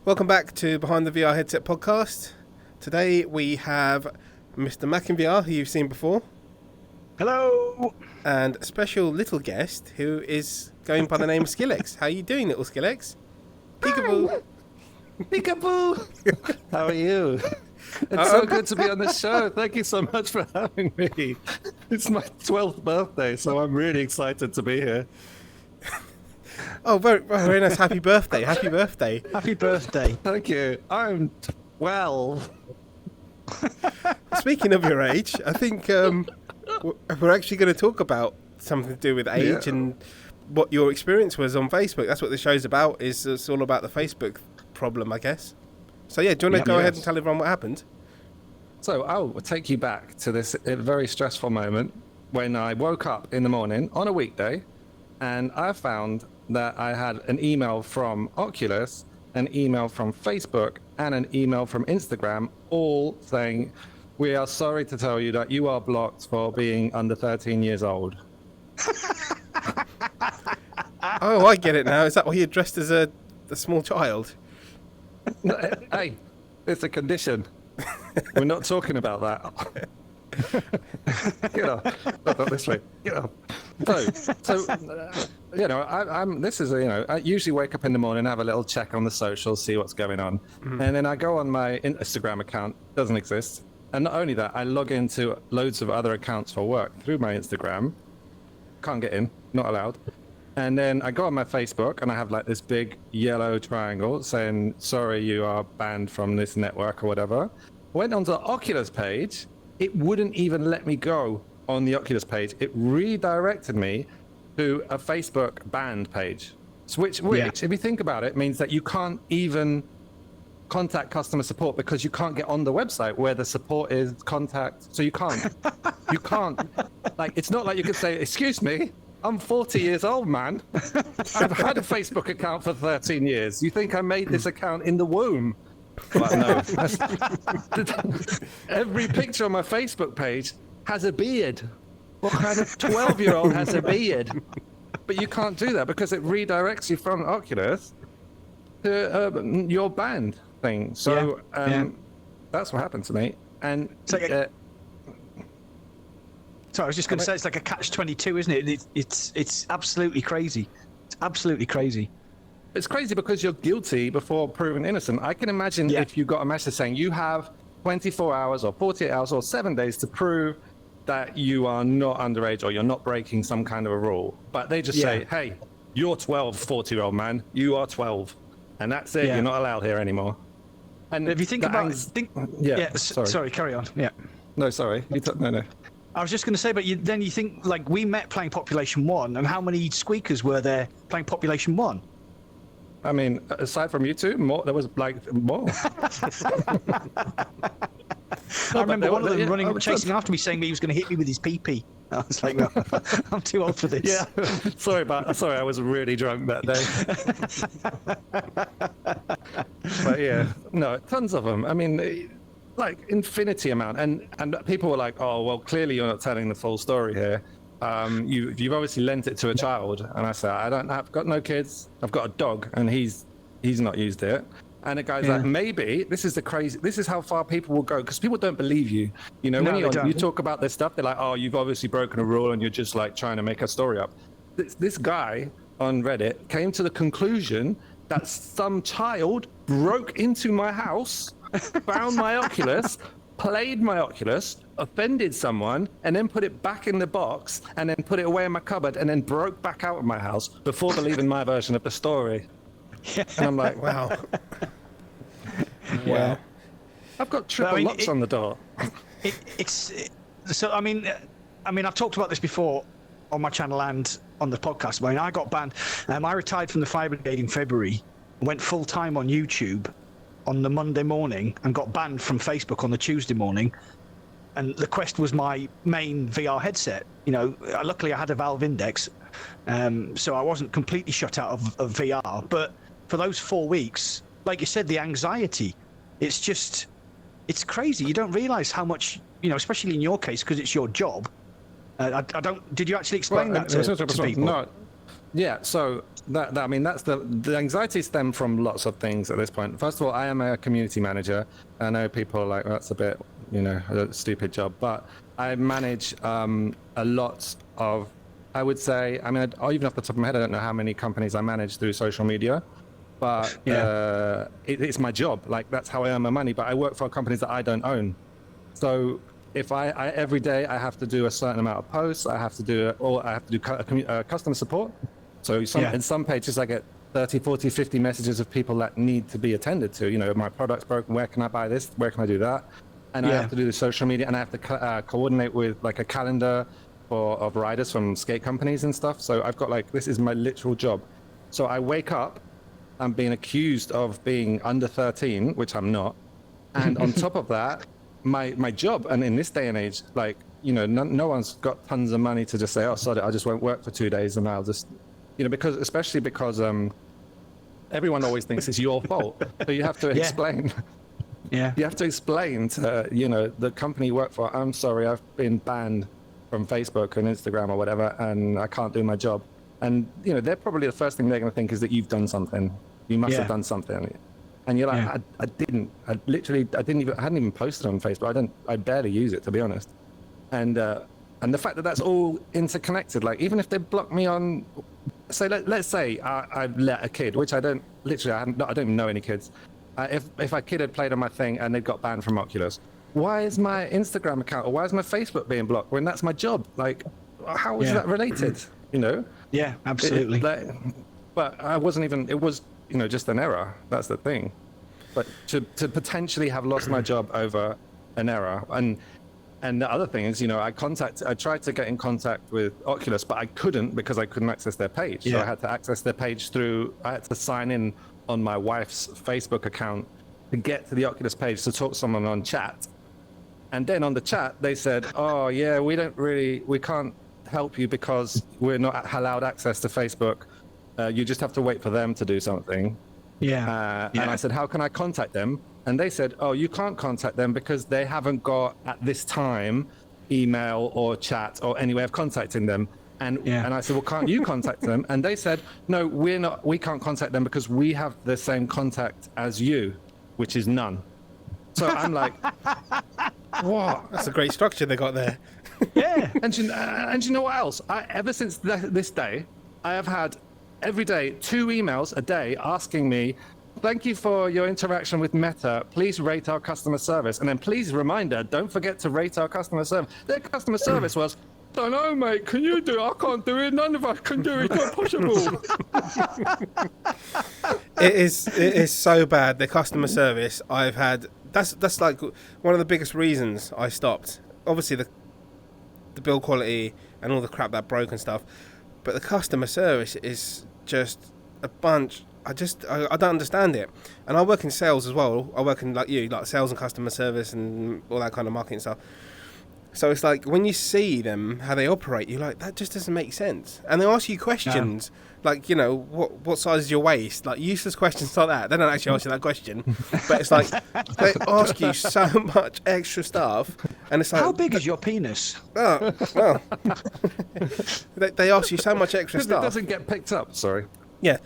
Welcome back to Behind the VR Headset podcast. Today we have Mr. Mac in VR, who you've seen before. Hello! And a special little guest who is going by the name of Skillex. How are you doing, little Skillex? Peekaboo! Peekaboo! How are you? It's so good to be on the show. Thank you so much for having me. It's my 12th birthday, so I'm really excited to be here. Oh, very nice. Happy birthday. Happy birthday. Happy birthday. Thank you. I'm 12. Speaking of your age, I think we're actually going to talk about something to do with age and what your experience was on Facebook. That's what the show's about. It's all about the Facebook problem, I guess. So, yeah, do you want to go ahead and tell everyone what happened? So, I'll take you back to this very stressful moment when I woke up in the morning on a weekday and I found that I had an email from Oculus, an email from Facebook, and an email from Instagram, all saying, "We are sorry to tell you that you are blocked for being under 13 years old." Oh, I get it now. Is that why you're dressed as a small child? Hey, it's a condition. We're not talking about that. Get up. Not this way. Get up. So you know, I usually wake up in the morning, have a little check on the socials, see what's going on. Mm-hmm. And then I go on my Instagram account, doesn't exist. And not only that, I log into loads of other accounts for work through my Instagram. Can't get in, not allowed. And then I go on my Facebook and I have like this big yellow triangle saying, "Sorry, you are banned from this network," or whatever. Went onto the Oculus page. It wouldn't even let me go on the Oculus page. It redirected me to a Facebook banned page, which if you think about it, means that you can't even contact customer support because you can't get on the website where the support is contact. So you can't. Like, it's not like you could say, "Excuse me, I'm 40 years old, man. I've had a Facebook account for 13 years. You think I made this account in the womb?" But no. Every picture on my Facebook page has a beard. What kind of 12-year-old has a beard? But you can't do that because it redirects you from Oculus to your banned thing. So that's what happened to me. And so I was just going to say, it's like a catch-22, isn't it? It's absolutely crazy. It's absolutely crazy. It's crazy because you're guilty before proven innocent. I can imagine if you got a message saying you have 24 hours or 48 hours or 7 days to prove that you are not underage or you're not breaking some kind of a rule. But they just say, "Hey, you're 12, 40-year-old man. You are 12. And that's it. You're not allowed here anymore." And if you think about it... Sorry, carry on. Yeah. No, sorry. No. I was just going to say, but then you think, like, we met playing Population 1, and how many squeakers were there playing Population 1? I mean, aside from you two, there was like more. I remember one of them chasing after me, saying he was going to hit me with his pee-pee. I was like, "No, I'm too old for this." Yeah, sorry, I was really drunk that day. But yeah, no, tons of them. I mean, like infinity amount, and people were like, "Oh, well, clearly you're not telling the full story here. You've obviously lent it to a child." And I said, I've got no kids. I've got a dog, and he's not used it. And the guy's like, "Maybe this is how far people will go, because people don't believe you. You know, when you talk about this stuff, they're like, 'Oh, you've obviously broken a rule, and you're just like trying to make a story up.'" This guy on Reddit came to the conclusion that some child broke into my house, found my Oculus, played my Oculus, offended someone, and then put it back in the box, and then put it away in my cupboard, and then broke back out of my house before believing my version of the story. And I'm like, wow. Wow. I've got triple locks on the door. I mean, I've talked about this before on my channel and on the podcast. When I got banned, I retired from the fire brigade in February, went full-time on YouTube on the Monday morning, and got banned from Facebook on the Tuesday morning. And the Quest was my main VR headset. You know, luckily I had a Valve Index, so I wasn't completely shut out of VR. But for those 4 weeks, like you said, the anxiety, it's crazy. You don't realise how much, you know, especially in your case, because it's your job, I don't. Did you actually explain that to people? No. Yeah. So I mean, that's the anxiety stems from lots of things at this point. First of all, I am a community manager. I know people are like, that's a bit, a stupid job, but I manage a lot of, I would say, I mean, even off the top of my head, I don't know how many companies I manage through social media, but it's my job. Like, that's how I earn my money. But I work for companies that I don't own. So if I every day I have to do a certain amount of posts, I have to do customer support. So in some pages I get 30, 40, 50 messages of people that need to be attended to. My product's broken. Where can I buy this? Where can I do that? And I have to do the social media, and I have to coordinate with like a calendar of riders from skate companies and stuff. So I've got this is my literal job. So I wake up, I'm being accused of being under 13, which I'm not. And on top of that, my job, and in this day and age, no one's got tons of money to just say, oh, sorry, I just won't work for 2 days and I'll just, especially because everyone always thinks it's your fault. So you have to explain. Yeah. You have to explain to, the company you work for, I'm sorry, I've been banned from Facebook and Instagram or whatever, and I can't do my job. And, they're probably the first thing they're going to think is that you've done something. You must have done something. And you're like, I hadn't even posted on Facebook. I barely use it, to be honest. And the fact that that's all interconnected, like even if they block me on, say, let's say I've let a kid, which I don't even know any kids. If a kid had played on my thing and they'd got banned from Oculus, why is my Instagram account or why is my Facebook being blocked when that's my job? Like, how is that related? Yeah, absolutely. But I wasn't even, it was, just an error. That's the thing. But to potentially have lost my job over an error. And the other thing is, I tried to get in contact with Oculus, but I couldn't because I couldn't access their page. So I had to access their page I had to sign in on my wife's Facebook account to get to the Oculus page to talk to someone on chat. And then on the chat, they said, oh yeah, we can't help you because we're not allowed access to Facebook. You just have to wait for them to do something. And I said, how can I contact them? And they said, oh, you can't contact them because they haven't got, at this time, email or chat or any way of contacting them. And I said, well, can't you contact them? And they said, no, we can't contact them because we have the same contact as you, which is none. So I'm like, what? That's a great structure they got there. Yeah. And you know what else? Ever since this day, I have had every day 2 emails a day asking me, thank you for your interaction with Meta. Please rate our customer service. And then please reminder, don't forget to rate our customer service. Their customer service was, don't know, mate. Can you do it? I can't do it. None of us can do it. It's not possible. It is so bad. The customer service I've had. That's like one of the biggest reasons I stopped. Obviously the build quality and all the crap that broke and stuff, but the customer service is just a bunch. I don't understand it. And I work in sales as well. I work in like sales and customer service and all that kind of marketing stuff. So it's like when you see them, how they operate, you're like, that just doesn't make sense. And they ask you questions like, what size is your waist? Like useless questions like that. They don't actually ask you that question. But it's like, they ask you so much extra stuff. And it's like, how big is your penis? Oh, well. they ask you so much extra stuff. It doesn't get picked up, sorry. Yeah.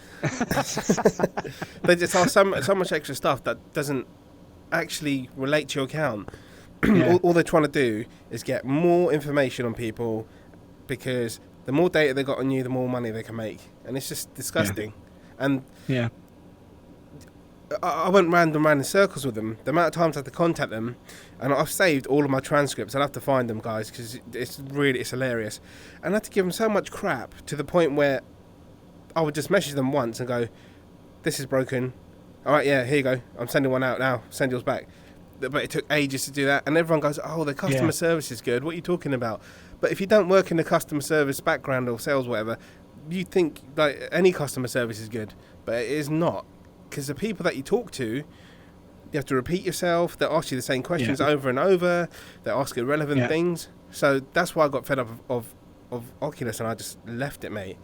They just ask so much extra stuff that doesn't actually relate to your account. All they're trying to do is get more information on people because the more data they got on you, the more money they can make. And it's just disgusting. And I went round in circles with them. The amount of times I had to contact them, and I've saved all of my transcripts. I'll have to find them, guys, because it's hilarious. And I had to give them so much crap to the point where I would just message them once and go, this is broken. All right, yeah, here you go. I'm sending one out now. Send yours back. But it took ages to do that. And everyone goes, oh, the customer service is good. What are you talking about? But if you don't work in the customer service background or sales, whatever, you think like any customer service is good. But it is not. Because the people that you talk to, you have to repeat yourself. They ask you the same questions over and over. They ask irrelevant things. So that's why I got fed up of Oculus and I just left it, mate.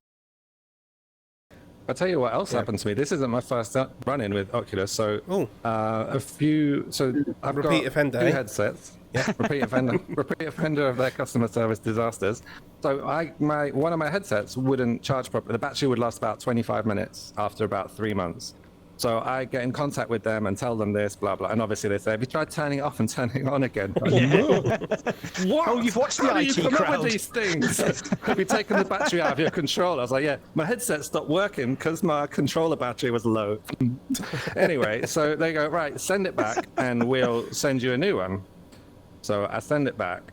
I'll tell you what else happened to me. This isn't my first run-in with Oculus. So I've Repeat got offender, 2 headsets. Yeah. repeat offender of their customer service disasters. So one of my headsets wouldn't charge properly. The battery would last about 25 minutes after about 3 months. So I get in contact with them and tell them this, blah, blah. And obviously they say, have you tried turning it off and turning it on again? Like, no. What? Oh, you've watched the How do IT you come up crowd. with these things? Have you taken the battery out of your controller? I was like, yeah, my headset stopped working because my controller battery was low. Anyway, so they go, right, send it back and we'll send you a new one. So I send it back,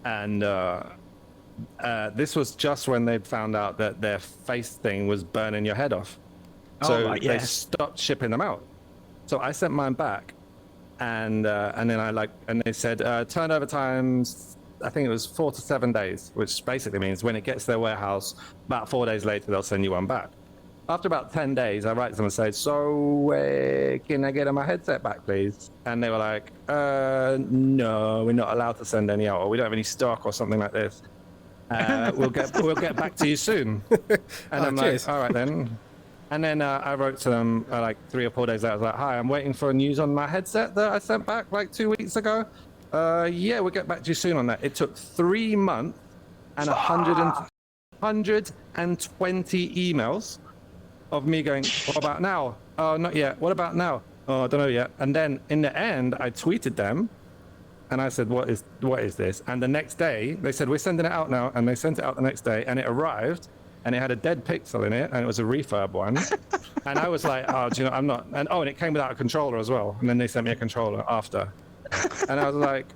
and this was just when they'd found out that their face thing was burning your head off. So they stopped shipping them out. So I sent mine back, and then they said turnover times. I think it was 4 to 7 days, which basically means when it gets to their warehouse, about 4 days later they'll send you one back. After about 10 days, I write to them and say, so can I get my headset back, please? And they were like, no, we're not allowed to send any out, or we don't have any stock or something like this. We'll get back to you soon. And I'm like, all right then. And then I wrote to them like 3 or 4 days later. I was like, hi, I'm waiting for news on my headset that I sent back like 2 weeks ago. Yeah, we'll get back to you soon on that. It took 3 months and 120 emails of me going, what about now? Oh, not yet. What about now? Oh, I don't know yet. And then in the end, I tweeted them and I said, what is this? And the next day, they said, we're sending it out now. And they sent it out the next day and it arrived. And it had a dead pixel in it, and it was a refurb one. And I was like, oh, do you know, I'm not. And it came without a controller as well. And then they sent me a controller after. And I was like,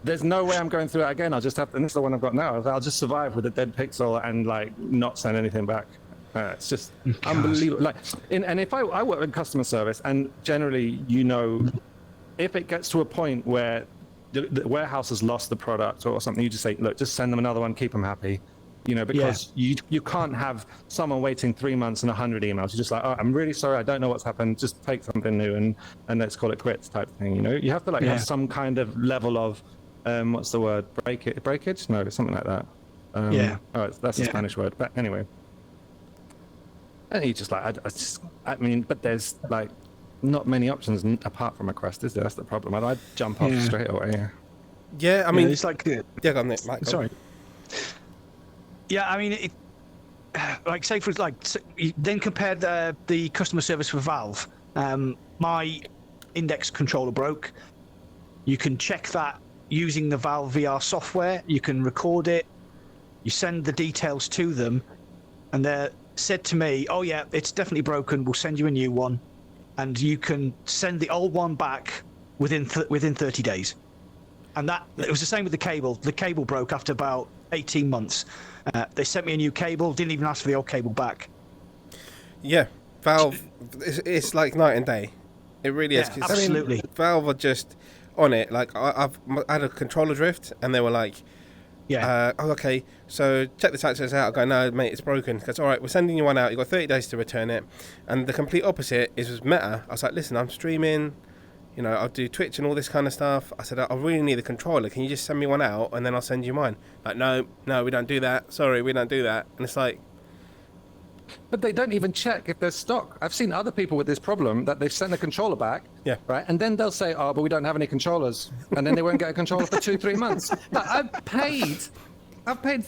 there's no way I'm going through it again. I'll just have to, and this is the one I've got now. I'll just survive with a dead pixel and like not send anything back. It's just unbelievable. Like, and if I work in customer service, and generally, you know, if it gets to a point where the warehouse has lost the product or something, you just say, look, just send them another one, keep them happy. You know, because you can't have someone waiting 3 months and 100 emails. You're just like, oh, I'm really sorry, I don't know what's happened. Just take something new and let's call it quits type thing. You know, you have to have some kind of level of what's the word? Breakage? No, something like that. Oh, that's a Spanish word. But anyway, and you just like, I mean, but there's like not many options apart from a Quest, is there? That's the problem. I'd jump off straight away. Yeah, I mean, it's like yeah, go on, Nick, Mike, go sorry. on. Yeah, I mean, like say for like then compared the customer service for Valve. My Index controller broke. You can check that using the Valve VR software. You can record it. You send the details to them, and they said to me, "Oh yeah, it's definitely broken. We'll send you a new one, and you can send the old one back within 30 days." And that it was the same with the cable. The cable broke after about 18 months. They sent me a new cable, didn't even ask for the old cable back. Yeah, Valve, it's like night and day. It really is. Yeah, absolutely. I mean, Valve are just on it. Like, I had a controller drift, and they were like, oh, okay, so check this access out. I go, no, mate, it's broken. Because, all right, we're sending you one out. You've got 30 days to return it. And the complete opposite is with Meta. I was like, listen, I'm streaming. You know, I'll do Twitch and all this kind of stuff. I said, I really need a controller. Can you just send me one out and then I'll send you mine? Like, no, we don't do that. Sorry, we don't do that. And it's like... But they don't even check if there's stock. I've seen other people with this problem that they've sent the controller back. Yeah. Right. And then they'll say, oh, but we don't have any controllers. And then they won't get a controller for 2-3 months. But I've paid 400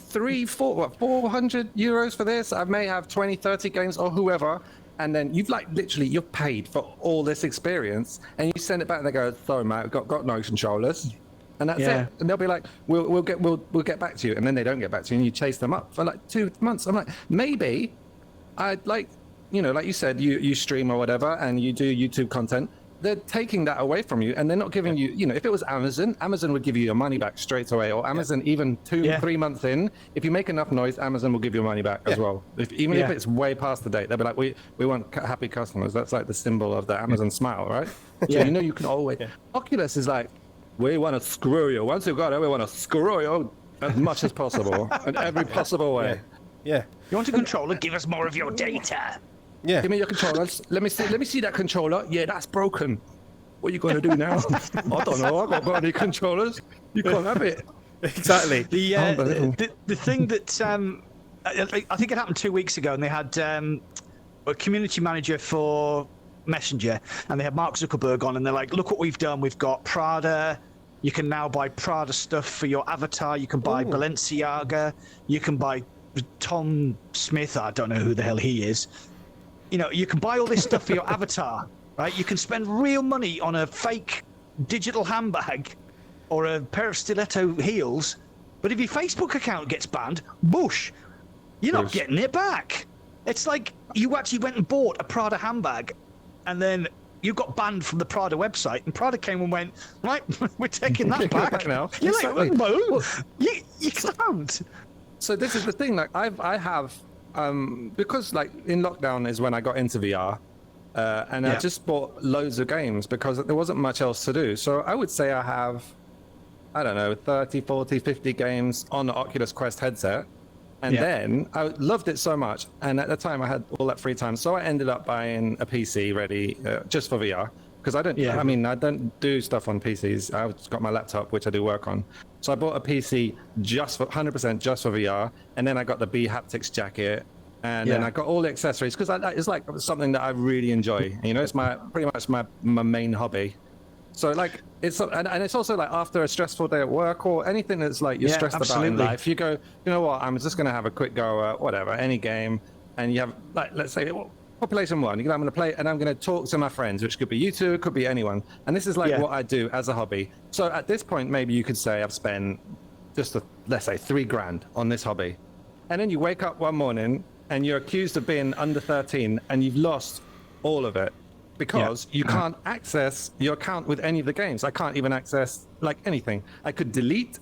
euros for this. I may have 20, 30 games or whoever. And then you've you've paid for all this experience, and you send it back, and they go, "Sorry, mate, we've got no controllers," and that's it. And they'll be like, "We'll get back to you," and then they don't get back to you, and you chase them up for like 2 months. I'm like, maybe I'd like, you know, like you said, you stream or whatever, and you do YouTube content. They're taking that away from you, and they're not giving you, you know, if it was Amazon would give you your money back straight away, or Amazon even 2-3 months in, if you make enough noise, Amazon will give you your money back as well. Even if it's way past the date, they'll be like, we want happy customers. That's like the symbol of the Amazon smile, right? So you know you can always... Oculus is like, we want to screw you. Once you've got it, we want to screw you as much as possible, in every possible way. You want a controller? Give us more of your data. Yeah. Give me your controllers. Let me see that controller. Yeah, that's broken. What are you going to do now? I don't know. I've got any controllers. You can't have it. Exactly. The thing that I think it happened 2 weeks ago, and they had a community manager for Messenger, and they had Mark Zuckerberg on, and they're like, "Look what we've done. We've got Prada, You can now buy Prada stuff for your avatar. You can buy Balenciaga. You can buy Tom Smith. I don't know who the hell he is. You can buy all this stuff for your avatar, right? You can spend real money on a fake digital handbag or a pair of stiletto heels. But if your Facebook account gets banned, bush, you're not getting it back. It's like you actually went and bought a Prada handbag and then you got banned from the Prada website, and Prada came and went, right, we're taking that back now. You're Exactly. like, well, you can't. So this is the thing. Like I have, because like in lockdown is when I got into VR, and I just bought loads of games because there wasn't much else to do. So I would say I have, I don't know, 30, 40, 50 games on the Oculus Quest headset. And then I loved it so much, and at the time I had all that free time, so I ended up buying a PC ready just for VR, because I don't. I mean, I don't do stuff on PCs. I've got my laptop, which I do work on. So I bought a PC just for 100% just for VR, and then I got the B haptics jacket, and then I got all the accessories because it's like something that I really enjoy. It's pretty much my main hobby. So like it's also like after a stressful day at work or anything that's like you're stressed about in life, you go, you know what, I'm just going to have a quick go at whatever, any game, and you have like, let's say population 1, I'm going to play and I'm going to talk to my friends, which could be you two, it could be anyone, and this is like what I do as a hobby. So at this point maybe you could say I've spent just let's say $3,000 on this hobby, and then you wake up one morning and you're accused of being under 13 and you've lost all of it. Because you can't access your account with any of the games. I can't even access like anything. I could delete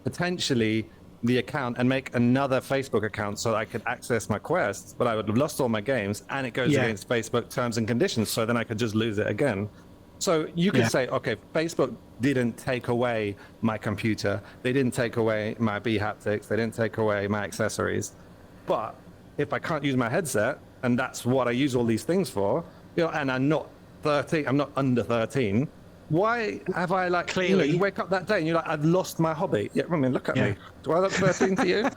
potentially the account and make another Facebook account so that I could access my quests, but I would have lost all my games, and it goes against Facebook terms and conditions, so then I could just lose it again. So you could say, okay, Facebook didn't take away my computer, they didn't take away my B haptics, they didn't take away my accessories, but if I can't use my headset, and that's what I use all these things for, and I'm not 13, I'm not under 13. Why have I like clearly? You wake up that day and you're like, I've lost my hobby. Yeah, I mean, look at me. Do I look 13 to you?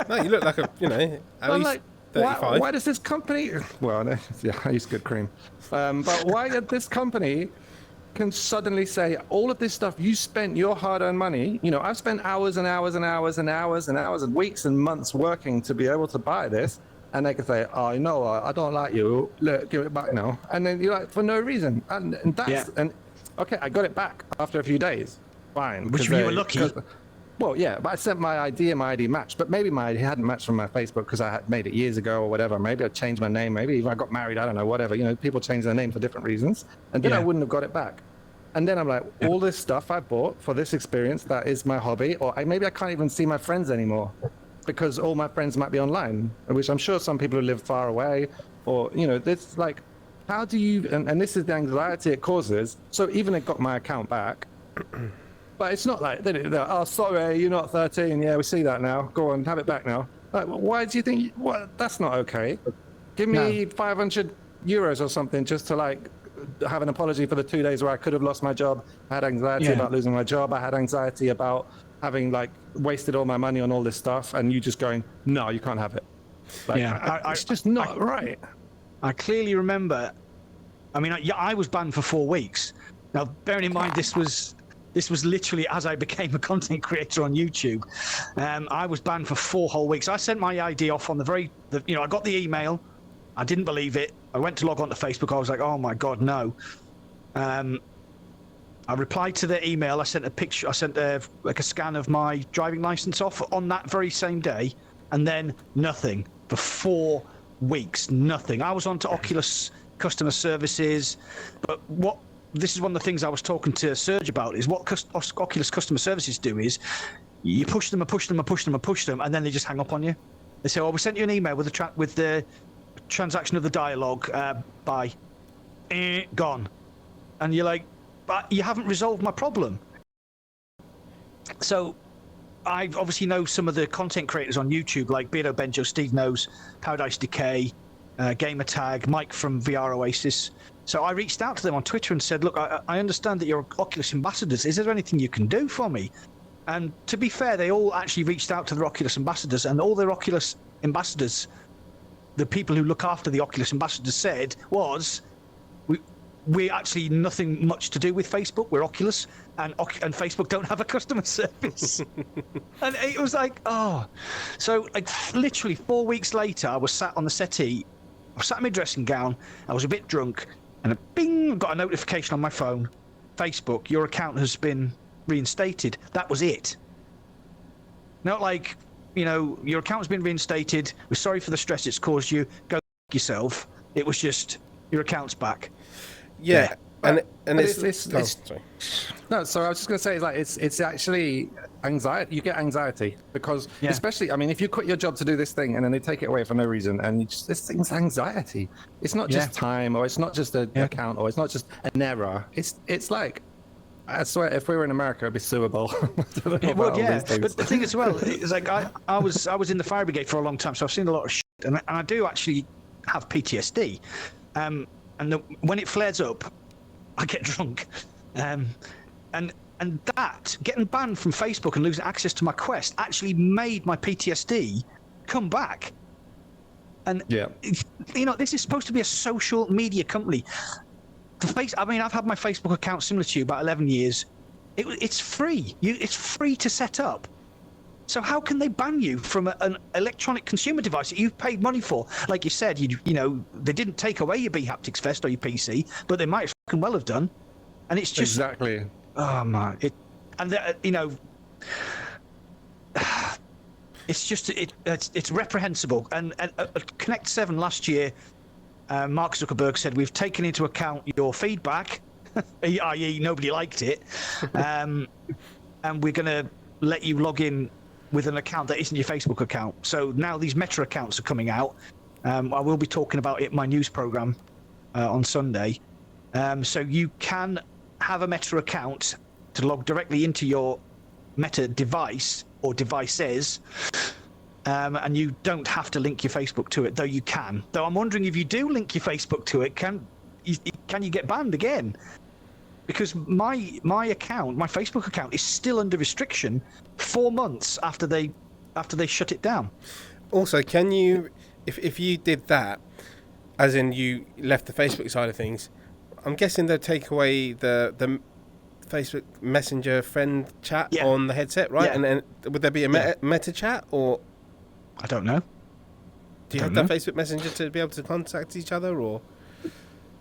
No, you look like at least like, 35. why does this company? Well, I use good cream. But why did this company can suddenly say all of this stuff you spent your hard-earned money? I've spent hours and hours and hours and hours and hours and weeks and months working to be able to buy this. And they can say, oh, I don't like you. Look, give it back now. And then you're like, for no reason. And that's, and okay, I got it back after a few days. Fine. Which you were lucky. Well, yeah, but I sent my ID and my ID matched. But maybe my ID hadn't matched from my Facebook because I had made it years ago or whatever. Maybe I changed my name. Maybe even I got married. I don't know, whatever. People change their name for different reasons. And then I wouldn't have got it back. And then I'm like, all this stuff I bought for this experience, that is my hobby. Or maybe I can't even see my friends anymore, because all my friends might be online, which I'm sure some people who live far away, or, this like, how do you, and this is the anxiety it causes. So even it got my account back, but it's not like, oh, sorry, you're not 13. Yeah, we see that now. Go on, have it back now. Like, why do you think, that's not okay. Give me 500 euros or something just to like have an apology for the 2 days where I could have lost my job. I had anxiety about losing my job. I had anxiety about having like wasted all my money on all this stuff, and you just going, no, you can't have it. Like, it's just not right. I clearly remember. I mean, I was banned for 4 weeks. Now, bearing in mind this was literally as I became a content creator on YouTube. I was banned for 4 whole weeks. I sent my ID off on I got the email. I didn't believe it. I went to log on to Facebook. I was like, oh my God, no. I replied to the email. I sent a picture. I sent a scan of my driving license off on that very same day, and then nothing for 4 weeks. Nothing. I was on to Oculus customer services, but this is one of the things I was talking to Serge about. Is what Oculus customer services do is you push them and push them and push them and push them, and then they just hang up on you. They say, "Oh, we sent you an email with the transaction of the dialogue. Bye, gone," and you're like, but you haven't resolved my problem. So I obviously know some of the content creators on YouTube, like Beardo Benjo, Steve Knows, Paradise Decay, Gamertag, Mike from VR Oasis. So I reached out to them on Twitter and said, look, I understand that you're Oculus ambassadors. Is there anything you can do for me? And to be fair, they all actually reached out to their Oculus ambassadors, and all their Oculus ambassadors, the people who look after the Oculus ambassadors, said was, we're actually nothing much to do with Facebook. We're Oculus, and Facebook don't have a customer service. And it was like, oh. So like literally 4 weeks later, I was sat on the settee. I was sat in my dressing gown. I was a bit drunk, and bing, got a notification on my phone. Facebook, your account has been reinstated. That was it. Not like, your account's been reinstated. We're sorry for the stress it's caused you. Go yourself. It was just your account's back. Yeah. And it's sorry. No, sorry. I was just going to say, like, it's actually anxiety. You get anxiety because, especially, I mean, if you quit your job to do this thing and then they take it away for no reason, and this thing's anxiety. It's not just time, or it's not just an account, or it's not just an error. It's like, I swear, if we were in America, it'd be suable. It would, yeah. But the thing as well is, like, I was in the fire brigade for a long time, so I've seen a lot of shit, and I do actually have PTSD. And when it flares up, I get drunk. And that, getting banned from Facebook and losing access to my Quest, actually made my PTSD come back. And, this is supposed to be a social media company. I've had my Facebook account similar to you about 11 years. It's free. It's free to set up. So how can they ban you from an electronic consumer device that you've paid money for? Like you said, they didn't take away your Haptics Vest or your PC, but they might fucking well have done. And it's just exactly. Oh man! It's just it's reprehensible. And Connect 7 last year, Mark Zuckerberg said we've taken into account your feedback, i.e. nobody liked it, and we're going to let you log in with an account that isn't your Facebook account. So now these Meta accounts are coming out. I will be talking about it in my news program on Sunday. So you can have a Meta account to log directly into your Meta device or devices, and you don't have to link your Facebook to it, though you can. Though I'm wondering, if you do link your Facebook to it, can you get banned again? Because my account, my Facebook account, is still under restriction 4 months after they shut it down. Also, can you, if you did that, as in you left the Facebook side of things, I'm guessing they'll take away the Facebook Messenger friend chat on the headset, right? Yeah. And then would there be a meta chat, or I don't know. Do you have that Facebook Messenger to be able to contact each other, or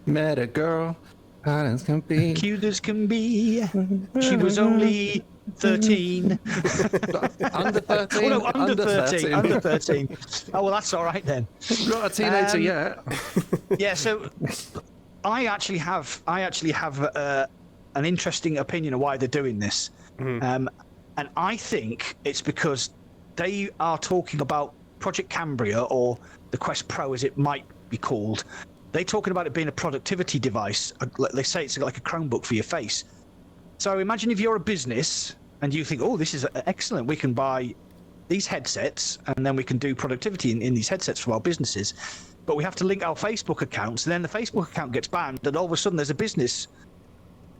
met a girl, hot as can be, cute as can be. She was only 13. Under 13. Oh, no, under 13. Under 13. Oh well, that's all right then. Not a teenager yet. Yeah. So I actually have an interesting opinion of why they're doing this, and I think it's because they are talking about Project Cambria, or the Quest Pro as it might be called. They're talking about it being a productivity device. They say it's like a Chromebook for your face. So imagine if you're a business and you think, oh, this is excellent. We can buy these headsets and then we can do productivity in these headsets for our businesses. But we have to link our Facebook accounts, and then the Facebook account gets banned, and all of a sudden there's a business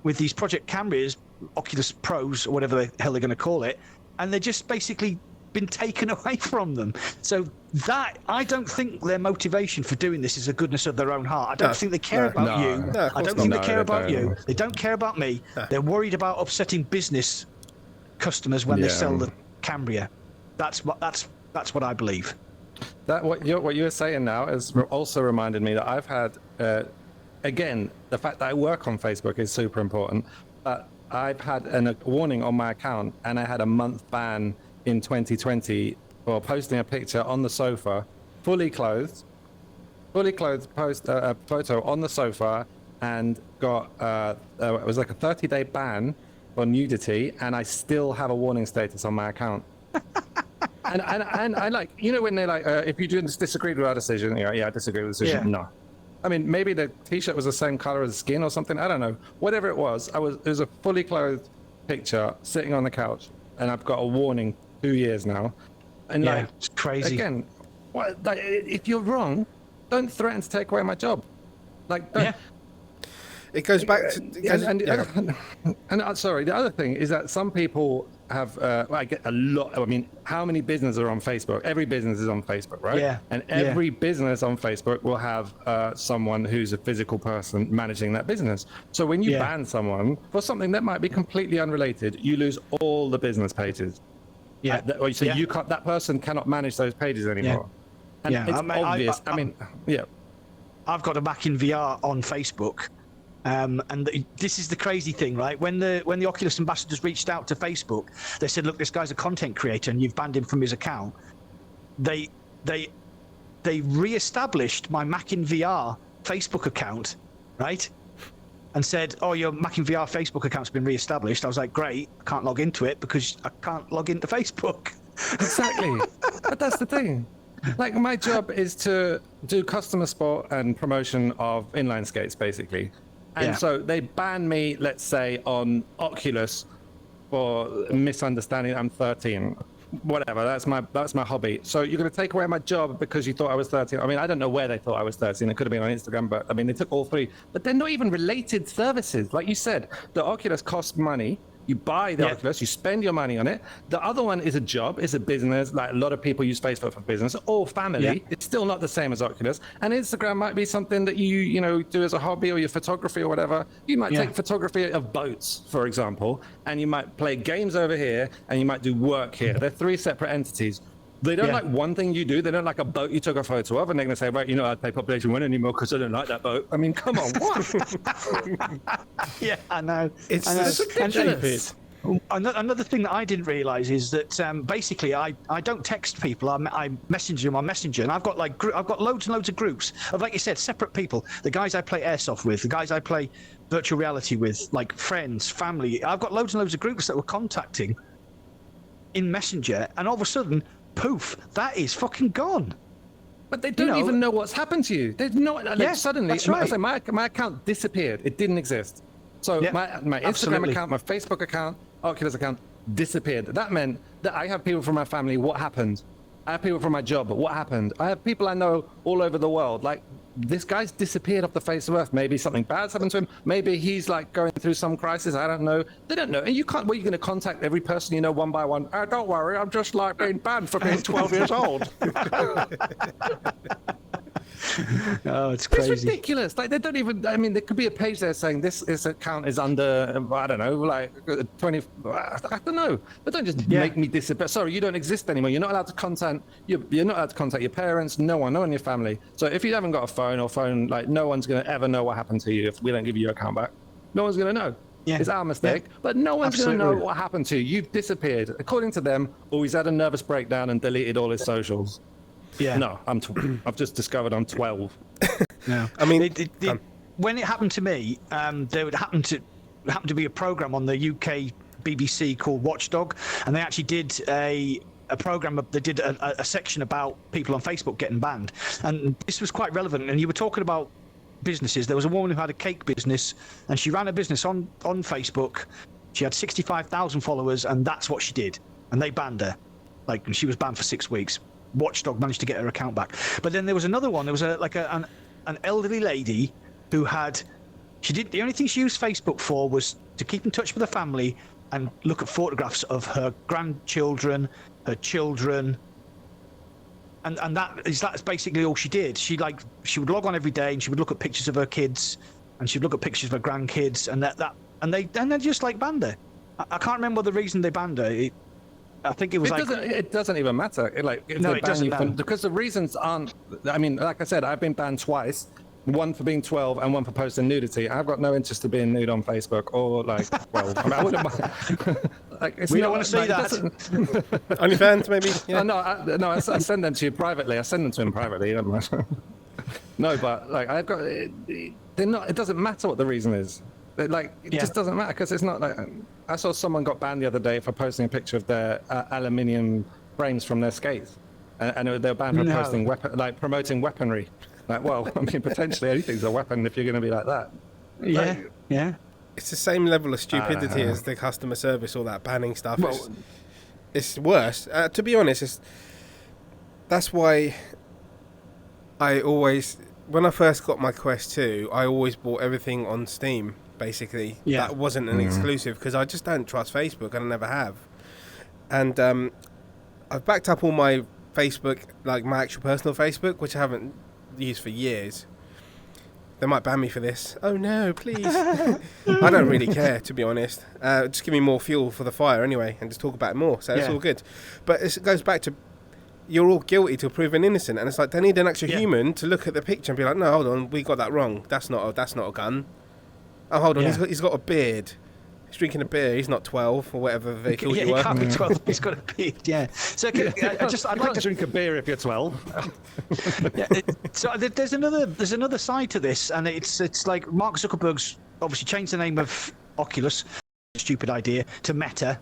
with these Project Cambrias, Oculus Pros, or whatever the hell they're going to call it, and they're just basically been taken away from them. So that, I don't think their motivation for doing this is the goodness of their own heart. I don't think they care about you. I don't think they care about you. They don't care about me. They're worried about upsetting business customers when they sell the Cambria. That's what I believe. That what you were saying now has also reminded me that I've had, again, the fact that I work on Facebook is super important, but I've had a warning on my account, and I had a month ban in 2020 for posting a picture on the sofa, fully clothed, post a photo on the sofa, and got it was like a 30-day ban for nudity, and I still have a warning status on my account. and I like, when they're like, if you disagreed with our decision, I disagree with the decision. No. I mean, maybe the t-shirt was the same color as the skin or something. I don't know. Whatever it was, it was a fully clothed picture sitting on the couch, and I've got a warning 2 years now. And it's crazy. Again, if you're wrong, don't threaten to take away my job. It goes back to... And sorry, the other thing is that some people have, I get a lot. I mean, how many businesses are on Facebook? Every business is on Facebook, right? Yeah. And every business on Facebook will have someone who's a physical person managing that business. So when you ban someone for something that might be completely unrelated, you lose all the business pages. Yeah. So you can't. That person cannot manage those pages anymore. And it's obvious. I mean, I've got a Mac in VR on Facebook. And this is the crazy thing, right? When the Oculus ambassadors reached out to Facebook, they said, "Look, this guy's a content creator, and you've banned him from his account." They re-established my Mac in VR Facebook account, right? And said, "Oh, your Mac in VR Facebook account's been re-established." I was like, "Great, I can't log into it because I can't log into Facebook." Exactly. But that's the thing. Like, my job is to do customer support and promotion of inline skates, basically. And so they ban me, let's say, on Oculus for misunderstanding I'm 13. Whatever, that's my hobby. So you're going to take away my job because you thought I was 13. I mean, I don't know where they thought I was 13. It could have been on Instagram, but I mean, they took all three. But they're not even related services. Like you said, the Oculus costs money. You buy the Oculus, you spend your money on it. The other one is a job, is a business. Like, a lot of people use Facebook for business or family. Yeah. It's still not the same as Oculus. And Instagram might be something that you do as a hobby, or your photography or whatever. You might take photography of boats, for example, and you might play games over here, and you might do work here. They're three separate entities. They don't like one thing you do. They don't like a boat you took a photo of, and they're going to say, right, I'd pay population 1 anymore because I don't like that boat. I mean, come on, what? Yeah, I know. It's ridiculous. Another thing that I didn't realise is that basically I don't text people. I message them on Messenger, and I've got loads and loads of groups of, like you said, separate people. The guys I play airsoft with, the guys I play virtual reality with, like friends, family. I've got loads and loads of groups that were contacting in Messenger, and all of a sudden, poof, that is fucking gone. But they don't even know what's happened to you. There's no, suddenly, my account disappeared. It didn't exist. So my Instagram account, my Facebook account, Oculus account disappeared. That meant that I have people from my family. What happened? I have people from my job. What happened? I have people I know all over the world. Like, this guy's disappeared off the face of Earth. Maybe something bad's happened to him. Maybe he's like going through some crisis. I don't know. They don't know. And you can't. Well, you're going to contact every person you know one by one. Don't worry. I'm just like being banned for being 12 years old. Oh, it's crazy. It's ridiculous. Like, they don't even. I mean, there could be a page there saying this account is under, I don't know, like 20. I don't know. But don't just make me disappear. Sorry, you don't exist anymore. You're not allowed to contact. You're not allowed to contact your parents. No one in your family. So if you haven't got a phone, like, no one's going to ever know what happened to you if we don't give you your account back. No one's going to know. Yeah. It's our mistake, but no one's going to know what happened to you. You've disappeared. According to them, he's had a nervous breakdown and deleted all his socials. Yeah. No, I've just discovered I'm 12. No, I mean, when it happened to me, there would happen to be a program on the UK BBC called Watchdog, and they actually did a program. They did a section about people on Facebook getting banned, and this was quite relevant. And you were talking about businesses. There was a woman who had a cake business, and she ran a business on Facebook. She had 65,000 followers, and that's what she did. And they banned her. Like, and she was banned for 6 weeks. Watchdog managed to get her account back. But then there was another one. There was an elderly lady who the only thing she used Facebook for was to keep in touch with her family and look at photographs of her grandchildren, her children. And that's basically all she did. She would log on every day, and she would look at pictures of her kids, and she'd look at pictures of her grandkids, and they just like banned her. I can't remember the reason they banned her. I think it was it doesn't even matter. Like, if no, it doesn't matter. Because the reasons aren't. I mean, like I said, I've been banned twice. One for being 12 and one for posting nudity. I've got no interest in being nude on Facebook or like 12. I mean, I wouldn't mind. Like, we don't want to see that. OnlyFans, maybe. Yeah. I send them to you privately. I send them to him privately. No, but like, I've got. They're not. It doesn't matter what the reason is. It just doesn't matter, because it's not like. I saw someone got banned the other day for posting a picture of their aluminium frames from their skates, and they were banned for posting promoting weaponry. Like, well, I mean, potentially anything's a weapon if you're going to be like that. Yeah. It's the same level of stupidity as the customer service, all that banning stuff. Well, it's worse. To be honest, that's why I always, when I first got my Quest 2, I always bought everything on Steam, basically. Yeah. That wasn't an exclusive, because I just don't trust Facebook, and I never have. and I've backed up all my Facebook, like my actual personal Facebook, which I haven't used for years. They might ban me for this. Oh no, please. I don't really care, to be honest. Just give me more fuel for the fire anyway, and just talk about it more. So it's all good. But it goes back to, you're all guilty till proven innocent, and it's like they need an actual human to look at the picture and be like, no, hold on, we got that wrong. That's not a gun. Oh, hold on, he's got a beard. He's drinking a beer. He's not 12 or whatever they thought you were. He can't be 12. He's got a beard. Yeah. So I'd like to drink a beer if you're 12. So there's another side to this, and it's like Mark Zuckerberg's obviously changed the name of Oculus, stupid idea, to Meta,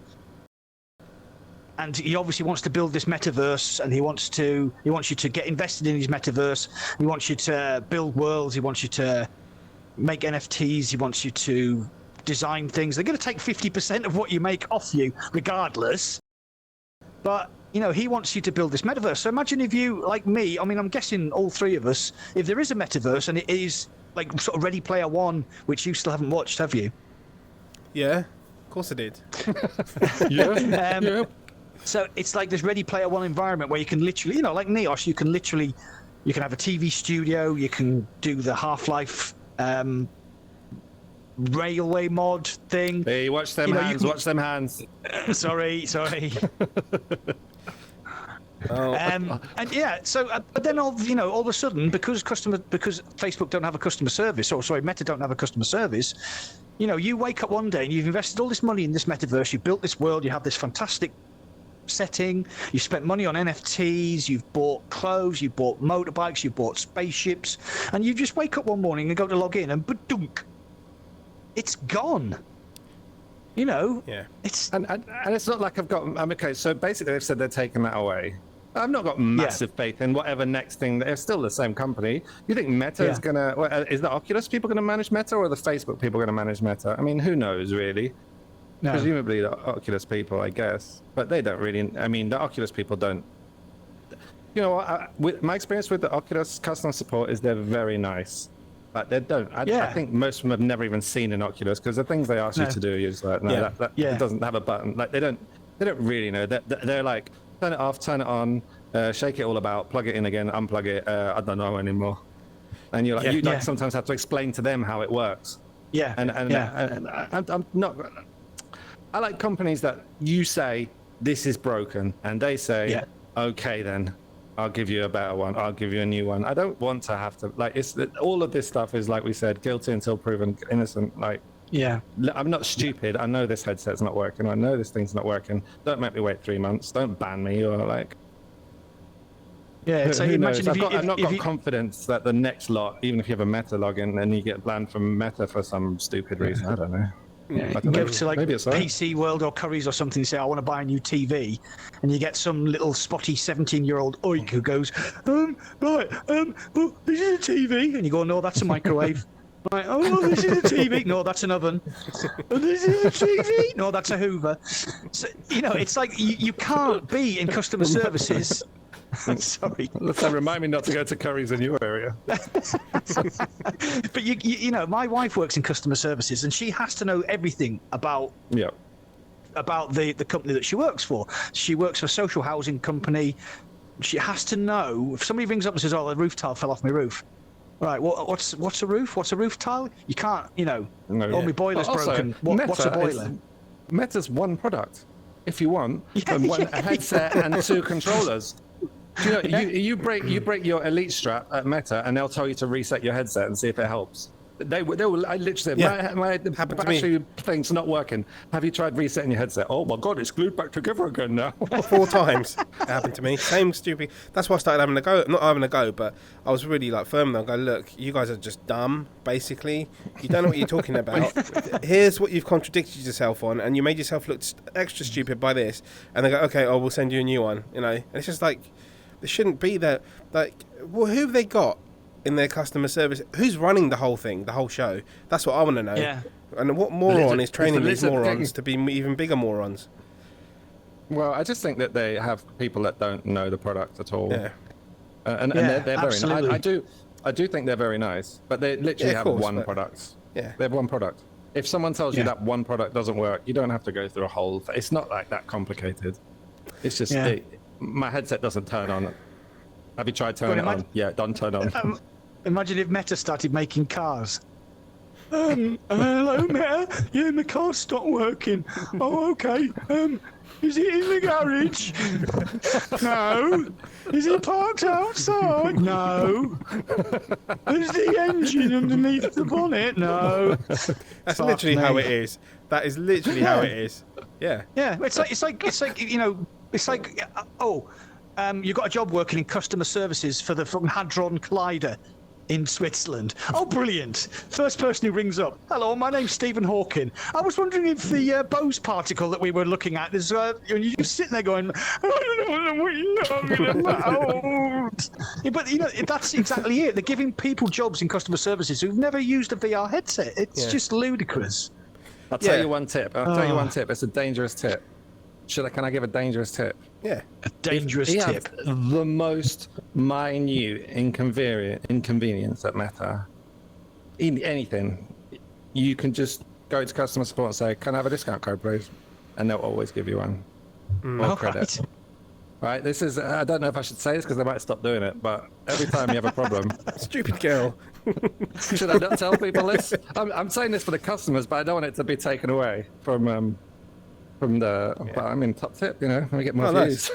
and he obviously wants to build this metaverse, and he wants you to get invested in his metaverse. He wants you to build worlds. He wants you to make NFTs. He wants you to design things. They're going to take 50% of what you make off you regardless, but he wants you to build this metaverse. So imagine if you, like me, I mean, I'm guessing all three of us, if there is a metaverse and it is like sort of Ready Player One, which you still haven't watched, have you? Yeah, of course I did. Yeah. So it's like this Ready Player One environment where you can literally, like Neos, you can have a TV studio, you can do the Half-Life railway mod thing. Hey, watch them hands. Watch them hands. Sorry. Oh. And yeah, so but then all of a sudden, because Facebook don't have a customer service, Meta don't have a customer service. You wake up one day and you've invested all this money in this metaverse. You built this world. You have this fantastic setting. You spent money on NFTs. You've bought clothes. You bought motorbikes. You bought spaceships. And you just wake up one morning and go to log in, and badunk, it's gone. Yeah. It's and it's not like I've got. Okay, so basically they've said they're taking that away. I've not got massive faith in whatever next thing. They're still the same company. You think Meta is gonna? Well, is the Oculus people going to manage Meta, or the Facebook people going to manage Meta? I mean, who knows really? No. Presumably the Oculus people, I guess, but they don't really. I mean, the Oculus people don't. With my experience with the Oculus customer support is they're very nice. But they don't. I think most of them have never even seen an Oculus, because the things they ask you to do is like, it doesn't have a button. Like they don't really know. They're like, turn it off, turn it on, shake it all about, plug it in again, unplug it. I don't know anymore. And you're like, you sometimes have to explain to them how it works. Yeah. And I'm not. I like companies that you say this is broken, and they say, okay then. I'll give you a better one. I'll give you a new one. I don't want to have to, like, all of this stuff is, like we said, guilty until proven innocent. Like, I'm not stupid. I know this headset's not working. I know this thing's not working. Don't make me wait 3 months. Don't ban me, or like. Yeah, so who knows? imagine I've not got confidence that the next lot, even if you have a Meta login, then you get banned from Meta for some stupid reason. I don't know. Yeah, you can go to like PC World or Curry's or something and say, I want to buy a new TV. And you get some little spotty 17-year-old oik who goes, well, this is a TV. And you go, no, that's a microwave. Like, oh, this is a TV. No, that's an oven. Oh, this is a TV. No, that's a Hoover. So, it's like you can't be in customer services. Sorry. So remind me not to go to Curry's in your area. But my wife works in customer services, and she has to know everything about the company that she works for. She works for a social housing company. She has to know if somebody rings up and says, "Oh, the roof tile fell off my roof." Right, what's a roof? What's a roof tile? You can't, my boiler's broken. What's a boiler? Meta's one product. If you want, a headset and 2 controllers. You break your Elite strap at Meta, and they'll tell you to reset your headset and see if it helps. They will. I literally my battery thing's not working. Have you tried resetting your headset? Oh my god, it's glued back together again now. 4 times it happened to me. Same stupid. That's why I started having a go. Not having a go, but I was really like firm. I go, look, you guys are just dumb. Basically, you don't know what you're talking about. Here's what you've contradicted yourself on, and you made yourself look extra stupid by this. And they go, okay, we'll send you a new one. And it's just like. There shouldn't be that. Like, well, who have they got in their customer service? Who's running the whole thing, the whole show? That's what I want to know. Yeah. And what moron is training these morons to be even bigger morons? Well, I just think that they have people that don't know the product at all. Yeah. And they're very nice. Absolutely. I do think they're very nice, but they literally have one product. Yeah. They have one product. If someone tells you that one product doesn't work, you don't have to go through a whole. It's not like that complicated. It's just my headset doesn't turn on. Have you tried turning it on? Yeah, it doesn't turn on. Imagine if Meta started making cars. Hello, Meta. Yeah, my car stopped working. Oh, okay. Is it in the garage? No. Is it parked outside? No. Is the engine underneath the bonnet? No. That's literally how it is. That is literally how it is. Yeah. Yeah. It's like you know, you got a job working in customer services for the Hadron Collider in Switzerland. Oh, brilliant. First person who rings up. Hello, my name's Stephen Hawking. I was wondering if the Bose particle that we were looking at is, and you're just sitting there going, I don't know what you're talking about. But, you know, that's exactly it. They're giving people jobs in customer services who've never used a VR headset. It's just ludicrous. I'll tell you one tip. It's a dangerous tip. Can I give a dangerous tip? Yeah. A dangerous tip. The most minute inconvenience that Meta, anything, you can just go to customer support and say, "Can I have a discount code, please?" And they'll always give you one or credit. Right? This is. I don't know if I should say this because they might stop doing it. But every time you have a problem, Stupid girl. should I not tell people this? I'm saying this for the customers, but I don't want it to be taken away from the, but I mean, top tip, you know, we get more views.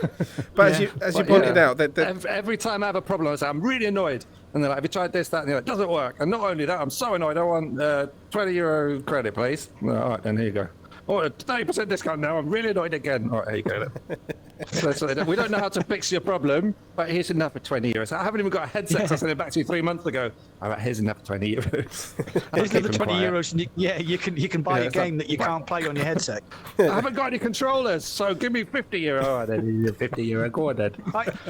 But as you pointed out, that every time I have a problem, I say, I'm really annoyed. And they're like, have you tried this, that? And you're like, doesn't work. And not only that, I'm so annoyed. I want €20 credit, please. All right, then here you go. Oh, 30% discount now. I'm really annoyed again. All right, here you go. So we don't know how to fix your problem, but here's enough for €20. I haven't even got a headset. I sent it back to you 3 months ago. All right, here's enough for €20. Here's another €20. And you can buy a game that you can't play on your headset. I haven't got any controllers, so give me €50. All right, then €50. Go on, then.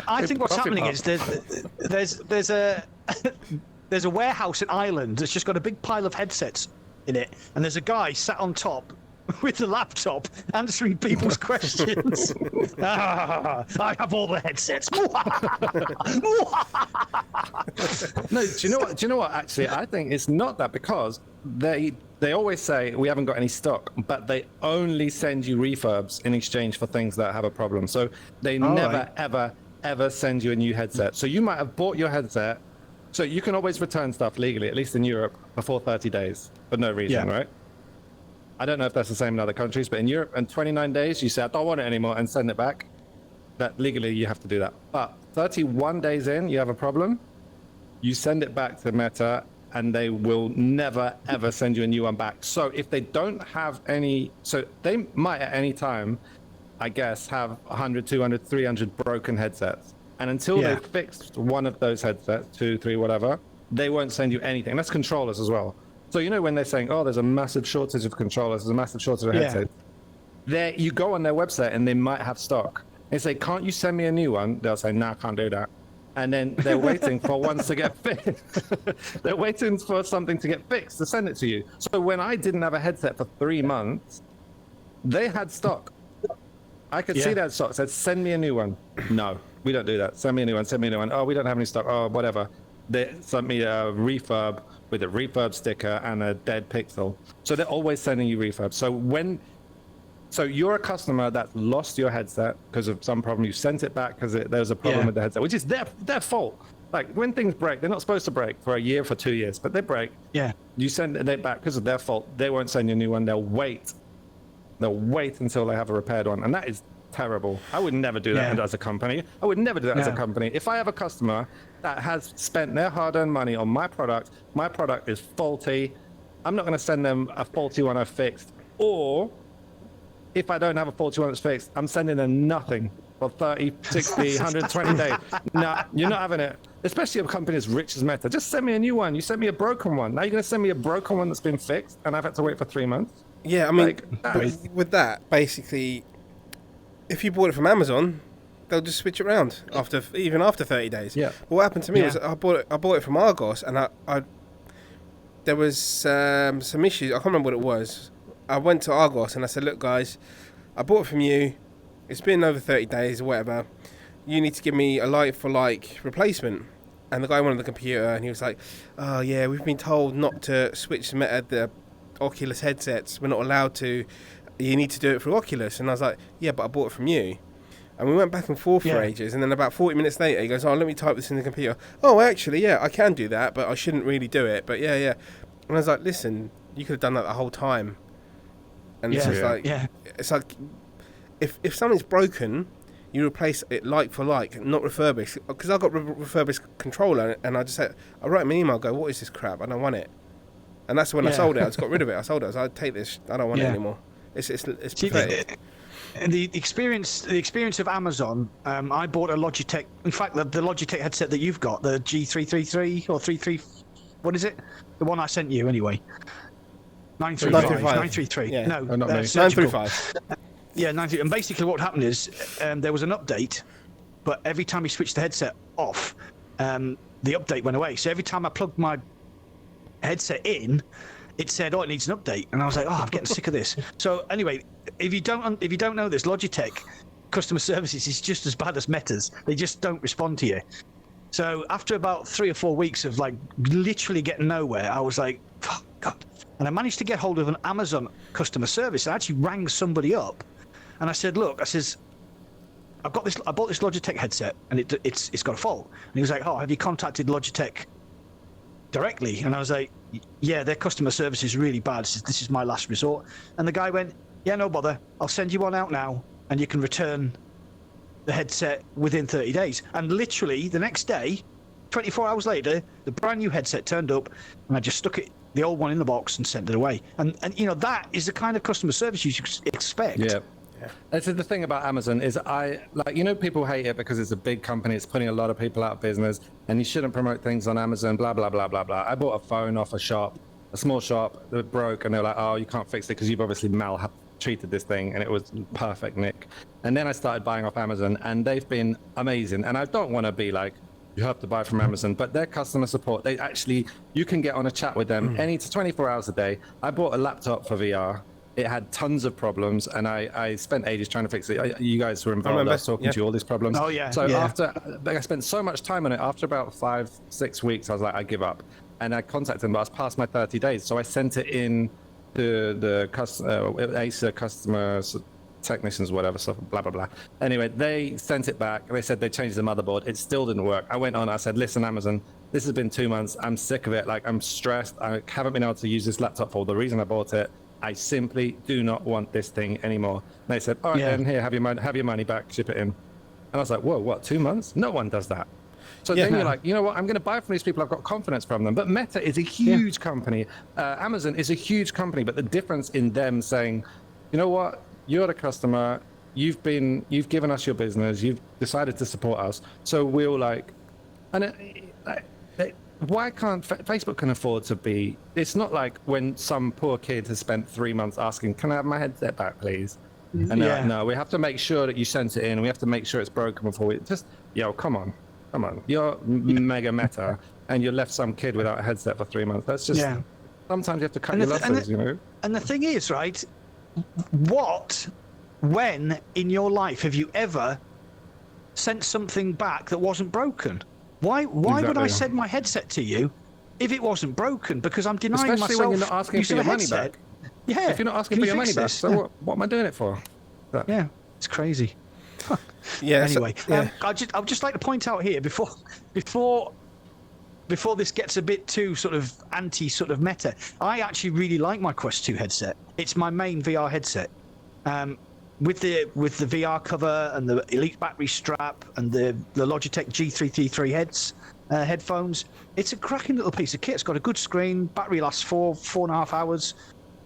I think what's happening is there's a warehouse in Ireland that's just got a big pile of headsets in it, and there's a guy sat on top with the laptop answering people's questions. I have all the headsets. No, do you know what? Actually, I think it's not that, because they always say we haven't got any stock, but they only send you refurbs in exchange for things that have a problem. So they never, ever send you a new headset. So you might have bought your headset. So you can always return stuff legally, at least in Europe, before 30 days for no reason, right? I don't know if that's the same in other countries, but in Europe, in 29 days, you say, I don't want it anymore, and send it back. That legally, you have to do that. But 31 days in, you have a problem, you send it back to Meta, and they will never, ever send you a new one back. So if they don't have any, so they might at any time, I guess, have 100, 200, 300 broken headsets. And until they've fixed one of those headsets, 2, 3, whatever, they won't send you anything. That's controllers as well. So, you know, when they're saying, oh, there's a massive shortage of controllers, there's a massive shortage of headsets, you go on their website and they might have stock. They say, can't you send me a new one? They'll say, no, I can't do that. And then they're waiting for ones to get fixed. They're waiting for something to get fixed to send it to you. So when I didn't have a headset for 3 months, they had stock. I could see that stock. Said, send me a new one. No, we don't do that. Send me a new one. Send me a new one. Oh, we don't have any stock. Oh, whatever. They sent me a refurb with a refurb sticker and a dead pixel. So they're always sending you refurbs. So you're a customer that lost your headset because of some problem. You sent it back because there was a problem with the headset, which is their fault. Like, when things break, they're not supposed to break for a year, for 2 years, but they break. Yeah. You send it back because of their fault. They won't send you a new one. They'll wait. They'll wait until they have a repaired one. And that is terrible. I would never do that as a company. I would never do that as a company. If I have a customer that has spent their hard-earned money on my product is faulty, I'm not going to send them a faulty one I've fixed. Or if I don't have a faulty one that's fixed, I'm sending them nothing for 30, 60, 120 days. No, you're not having it. Especially a company as rich as Meta. Just send me a new one. You sent me a broken one. Now you're going to send me a broken one that's been fixed and I've had to wait for 3 months? Yeah, I mean, with that, basically, if you bought it from Amazon, they'll just switch it around even after 30 days. Yeah. What happened to me was I bought it from Argos, and there was some issues. I can't remember what it was. I went to Argos and I said, look, guys, I bought it from you. It's been over 30 days or whatever. You need to give me a like-for-like replacement. And the guy went on the computer and he was like, oh, yeah, we've been told not to switch the Oculus headsets. We're not allowed to. You need to do it through Oculus. And I was like, yeah, but I bought it from you. And we went back and forth for ages, and then about 40 minutes later, he goes, "Oh, let me type this in the computer." "Oh, actually, yeah, I can do that, but I shouldn't really do it. But yeah." And I was like, "Listen, you could have done that the whole time." And it's just like, it's like, if something's broken, you replace it like for like, not refurbished. Because I got refurbished controller, and I just said, I wrote him an email, go, "What is this crap? I don't want it." And that's when I sold it. I just got rid of it. I sold it. I was like, "I'd take this. I don't want it anymore." It's pathetic. And the experience of Amazon, I bought a Logitech. In fact, the Logitech headset that you've got, the G333 or 33, what is it? The one I sent you anyway. 933. Yeah. No, not me. 935. Yeah, 93. And basically what happened is there was an update, but every time you switched the headset off, the update went away. So every time I plugged my headset in, it said, "Oh, it needs an update," and I was like, "Oh, I'm getting sick of this." So anyway, if you don't know this, Logitech customer services is just as bad as Meta's. They just don't respond to you. So after about 3 or 4 weeks of like literally getting nowhere, I was like, "Oh, God!" And I managed to get hold of an Amazon customer service. I actually rang somebody up, and I said, "Look," I says, I bought this Logitech headset, and it's got a fault." And he was like, "Oh, have you contacted Logitech directly?" And I was like, "Yeah, their customer service is really bad. This is my last resort." And the guy went, "Yeah, no bother. I'll send you one out now, and you can return the headset within 30 days. And literally the next day, 24 hours later, the brand new headset turned up, and I just stuck the old one in the box and sent it away. And you know, that is the kind of customer service you should expect. Yeah. That's the thing about Amazon is people hate it because it's a big company, it's putting a lot of people out of business, and you shouldn't promote things on Amazon, blah, blah, blah, blah, blah. I bought a phone off a small shop that broke, and they were like, "Oh, you can't fix it because you've obviously treated this thing," and it was perfect, Nick. And then I started buying off Amazon, and they've been amazing. And I don't want to be like, you have to buy from Amazon, but their customer support, you can get on a chat with them 24 hours a day. I bought a laptop for VR. It had tons of problems, and I spent ages trying to fix it. You guys were involved. I was talking to you all these problems. Oh, yeah. So after I spent so much time on it, after about 5-6 weeks, I was like, I give up. And I contacted them, but I was past my 30 days. So I sent it in to the Acer customers, technicians, whatever, stuff, blah, blah, blah. Anyway, they sent it back. They said they changed the motherboard. It still didn't work. I went on, I said, "Listen, Amazon, this has been 2 months. I'm sick of it. Like, I'm stressed. I haven't been able to use this laptop for the reason I bought it. I simply do not want this thing anymore." And they said, "All right, then, here, have your money back, ship it in." And I was like, "Whoa, what, 2 months? No one does that." So then you're like, you know what, I'm going to buy from these people. I've got confidence from them. But Meta is a huge company. Amazon is a huge company. But the difference in them saying, "You know what, you're the customer. You've given us your business. You've decided to support us. So we'll why can't Facebook can afford to be? It's not like when some poor kid has spent 3 months asking, "Can I have my headset back, please?" And they're like, "No, we have to make sure that you sent it in. We have to make sure it's broken before we just." Come on. You're mega Meta, and you left some kid without a headset for 3 months. That's just sometimes you have to cut your losses, you know. And the thing is, right? When in your life have you ever sent something back that wasn't broken? Why would I send my headset to you if it wasn't broken? Because I'm denying myself. Especially when you're not asking for your money back. Yeah. If you're not asking for your money back, so what am I doing it for? Yeah, it's crazy. Anyway, I'd just like to point out here before this gets a bit too sort of anti sort of Meta, I actually really like my Quest 2 headset. It's my main VR headset. With the VR cover and the Elite battery strap and the Logitech G333 headphones, it's a cracking little piece of kit. It's got a good screen, battery lasts 4.5 hours.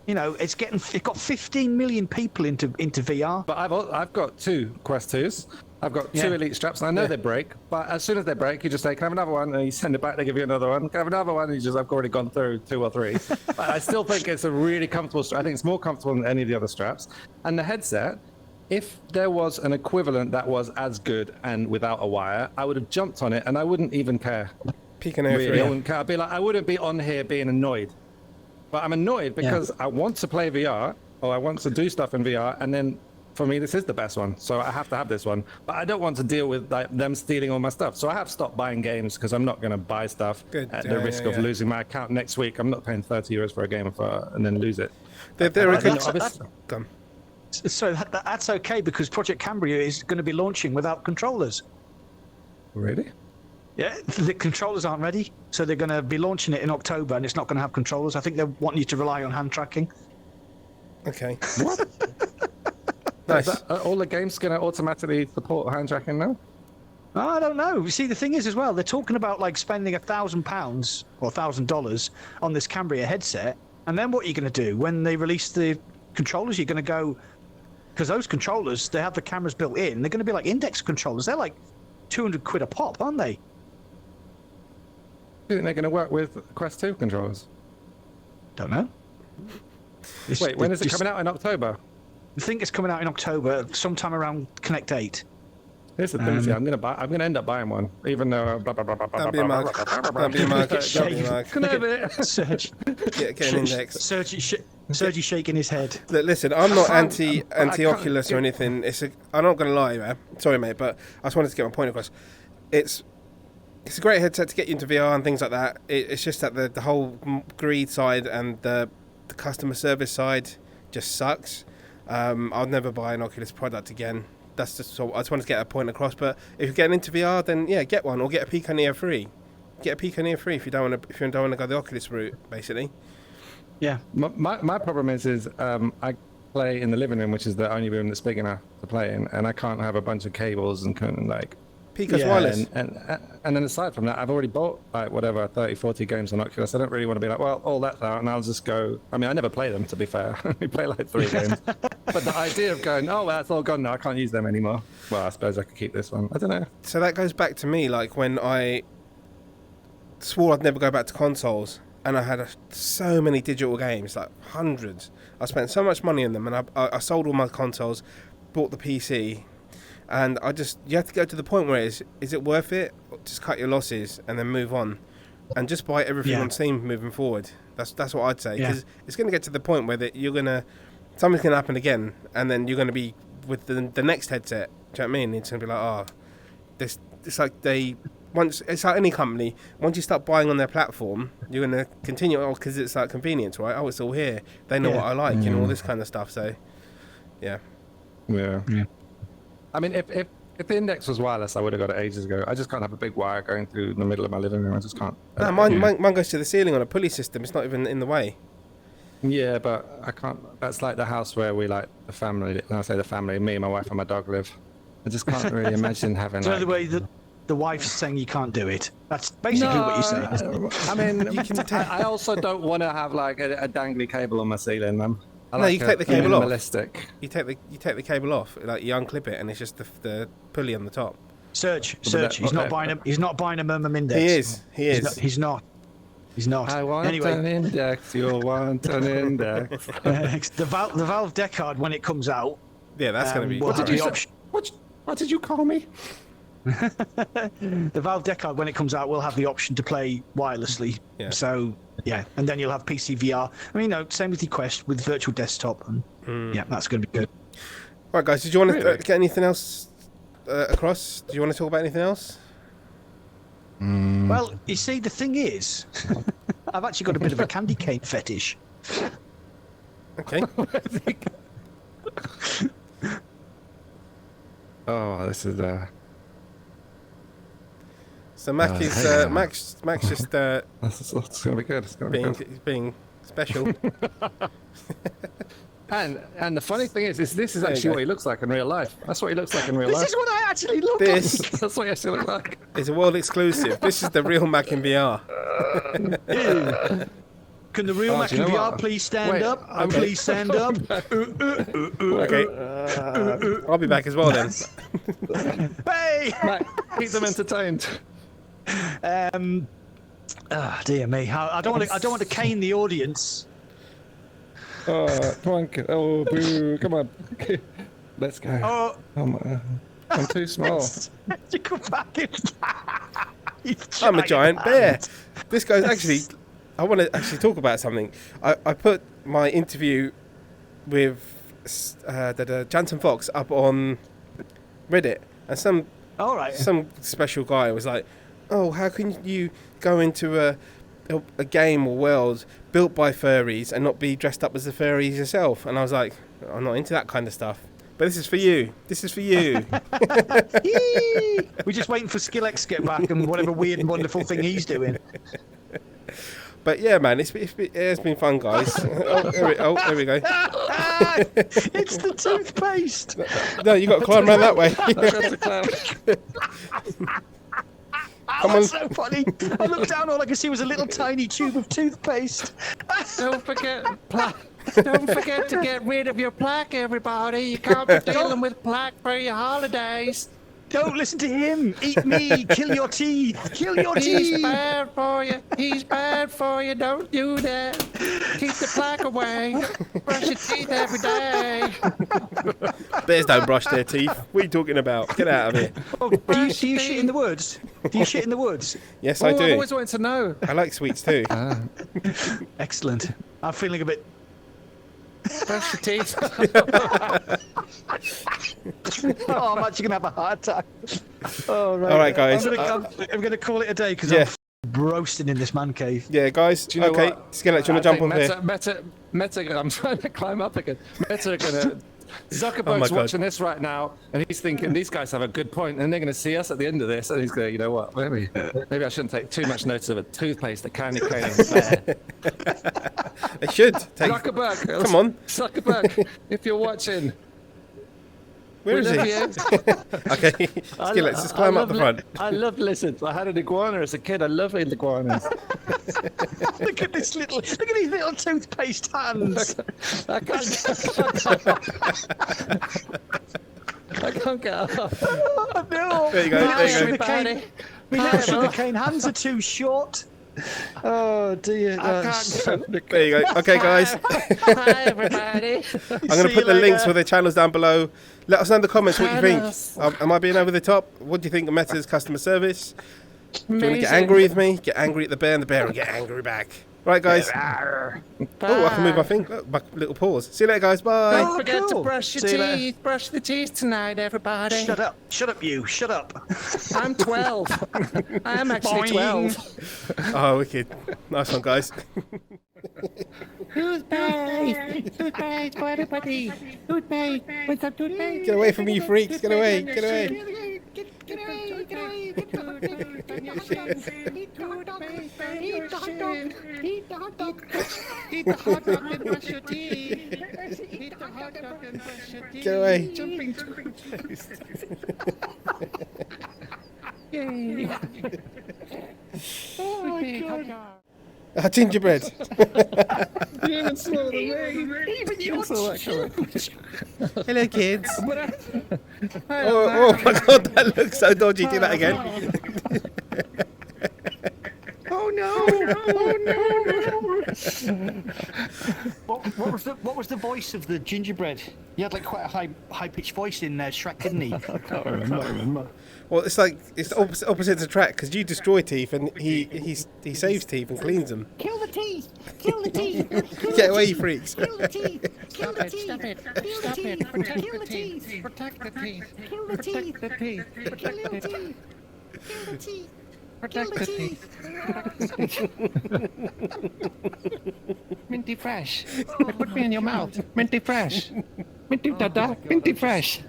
You know, it got 15 million people into VR. But I've got 2 Quest 2s. I've got 2 Elite straps, and I know they break. But as soon as they break, you just say, "Can I have another one?" And you send it back. They give you another one. Can I have another one? And I've already gone through 2 or 3. But I still think it's a really comfortable strap. I think it's more comfortable than any of the other straps. And the headset, if there was an equivalent that was as good and without a wire, I would have jumped on it, and I wouldn't even care. Really, I wouldn't care. I'd be like, I wouldn't be on here being annoyed. But I'm annoyed because I want to play VR, or I want to do stuff in VR, and then for me, this is the best one. So I have to have this one. But I don't want to deal with them stealing all my stuff. So I have stopped buying games because I'm not going to buy stuff at the risk of losing my account next week. I'm not paying €30 for a game and then lose it. They're a good... So that's okay because Project Cambria is going to be launching without controllers. Really? Yeah, the controllers aren't ready, so they're going to be launching it in October, and it's not going to have controllers. I think they want you to rely on hand tracking. Okay. What? Nice. Are all the games going to automatically support hand tracking now? I don't know. You see, the thing is as well, they're talking about like spending £1,000 or $1,000 on this Cambria headset, and then what are you going to do when they release the controllers? You're going to go, because those controllers, they have the cameras built in. They're going to be like index controllers. They're like £200 a pop, aren't they? Do you think they're going to work with Quest 2 controllers? Don't know. Wait, when is it coming out in October? I think it's coming out in October, sometime around Connect 8. Here's the thing, see, I'm going to end up buying one, even though... Don't be a mug. Don't be a mug. Don't be a mug. Can I have it? Serge. Get an index. Serge's shaking his head. Look, listen, I'm not anti-Oculus or anything. I'm not going to lie, man. Sorry, mate, but I just wanted to get my point across. It's a great headset to get you into VR and things like that. It's just that the whole greed side and the customer service side just sucks. I'll never buy an Oculus product again. That's just so I just wanted to get that point across. But if you're getting into VR, then yeah, get one or get a Pico Neo 3. Get a Pico Neo 3 if you don't want to go the Oculus route, basically. Yeah. My problem is I play in the living room, which is the only room that's big enough to play in, and I can't have a bunch of cables and couldn't like. Pico's wireless. And then aside from that, I've already bought like whatever 30, 40 games on Oculus. I don't really want to be like, well, all that's out, and I'll just go. I mean, I never play them, to be fair. We play like 3 games. But the idea of going, oh, well, that's all gone now. I can't use them anymore. Well, I suppose I could keep this one. I don't know. So that goes back to me, like when I swore I'd never go back to consoles, and I had so many digital games, like hundreds. I spent so much money on them, and I sold all my consoles, bought the PC. And you have to go to the point where is it worth it? Just cut your losses and then move on, and just buy everything on Steam moving forward. That's what I'd say, because it's going to get to the point where something's going to happen again, and then you're going to be with the next headset. Do you know what I mean? It's going to be like, it's like it's like any company. Once you start buying on their platform, you're going to continue because it's like convenience, right? Oh, it's all here. They know what I like and all this kind of stuff. So, yeah. I mean, if the Index was wireless, I would have got it ages ago. I just can't have a big wire going through the middle of my living room. I just can't. No, mine goes to the ceiling on a pulley system. It's not even in the way. Yeah, but I can't. That's like the house where we like the family. When I say the family, me, my wife, and my dog live. I just can't really imagine having. So the way the wife's saying you can't do it. That's basically what you're saying. I mean, I also don't want to have like a dangly cable on my ceiling, man. You take the cable off. Minimalistic. You take the cable off, like you unclip it, and it's just the pulley on the top. Serge, he's not buying a Murmur Index. He is. He's not. I want an Index. You'll want an Index. The Valve Decard when it comes out. Yeah, that's going to be. What did you say? What did you call me? The Valve Decard when it comes out will have the option to play wirelessly. Yeah. So. Yeah, and then you'll have PC VR. I mean, same with the Quest with virtual desktop, and yeah, that's going to be good. Right, guys, did you want to get anything else across? Do you want to talk about anything else? Well, you see, the thing is, I've actually got a bit of a candy cane fetish. Okay. Oh, this is So Mac Mac's just it's gonna be good. It's gonna be good. Being special. And the funny thing is this is actually what he looks like in real life. That's what he looks like in real life. This is what I actually look like. That's what he actually looks like. It's a world exclusive. This is the real Mac in VR. Can the real Mac in VR please stand up? Please stand up. Okay. I'll be back as well then. Hey! Mac, keep them entertained. Dear me, I don't want to cane the audience. Come on, oh boo, come on, let's go. I'm too small. You go back in. I'm a giant bear. This guy's actually. I want to actually talk about something. I put my interview with Jansen Fox up on Reddit, and some special guy was like, "Oh, how can you go into a game or world built by furries and not be dressed up as the furries yourself?" And I was like, I'm not into that kind of stuff. But this is for you. This is for you. We're just waiting for Skillex to get back and whatever weird and wonderful thing he's doing. But yeah, man, it has been fun, guys. There we go. It's the toothpaste. No, you got to climb around that way. Come on. That's so funny. I looked down, all I could see was a little tiny tube of toothpaste. Don't forget to get rid of your plaque, everybody. You can't be dealing with plaque for your holidays. Don't listen to him. Eat me. Kill your teeth. Kill your He's teeth. bad for you. He's bad for you. Don't do that. Keep the plaque away. Brush your teeth every day. Bears don't brush their teeth. What are you talking about? Get out of here. Oh, do you shit in the woods? Do you shit in the woods? Yes, I I've do. always wanted to know. I like sweets too. Excellent. I'm feeling a bit... Brush your teeth. Oh, I'm actually going to have a heart attack. Oh, right. All right, guys. I'm going to call it a day because Yeah. I'm roasting in this man cave. Yeah, guys. Do you know okay, what? Skillex, do you want to jump on here? Meta, I'm trying to climb up again. Meta are gonna. Oh Zuckerberg's my watching this right now, and he's thinking these guys have a good point, and they're going to see us at the end of this, and he's going, you know what? Maybe I shouldn't take too much notice of a toothpaste that candy cane is there. They should. Take... Zuckerberg, Come on. Zuckerberg, if you're watching, Where is he? we love you. Okay, Skillex, just climb up the front. I love lizards. I had an iguana as a kid. I love iguanas. Look at these little toothpaste hands. I can't get up. Oh, no. There you go. There you go. Everybody. My little sugarcane hands are too short. Oh dear. There you go. Okay, guys. Hi, everybody. I'm going to put the links for their channels down below. Let us know in the comments what you think. Am I being over the top? What do you think of Meta's customer service? Do you want to get angry with me? Get angry at the bear, and the bear will get angry back. Right, guys. Oh, I can move my finger. Look, my little paws. See you later, guys. Bye. Don't forget cool. to brush your See you later. teeth. Brush the teeth tonight, everybody. Shut up. Shut up, you. Shut up. I'm 12. I am actually Boing. 12. Oh, wicked. Nice one, guys. Toothpaste. Toothpaste for everybody. Toothpaste. What's up, toothpaste? Get away from me, you freaks. Get away. Get away. Get away. Get away. Get away. Eat the hot dog. Eat the hot dog. Eat the hot dog. Eat the hot dog and brush your teeth. Eat the hot dog and brush your teeth. Get away. Jumping. Yay. Oh my God. Gingerbread. You even saw the way. Even you saw that coming. Hello, kids. Oh, Oh my God, that looks so dodgy. Do that again. oh no! What was the voice of the gingerbread? He had like quite a high pitched voice in Shrek, didn't he? I can't remember. Well, it's like it's opposite attract because you destroy teeth and he saves teeth and cleans them. Kill the teeth! Kill the teeth! Get away, you freaks. Kill the teeth! Kill the teeth! Stop it! Kill the Stop it! teeth! Protect Kill the the teeth! teeth! Protect the teeth! Kill the teeth! Protect the teeth! Kill the teeth! Kill the teeth! Protect the teeth! Minty fresh. Put me in your mouth. Minty fresh. Minty dada. Minty fresh.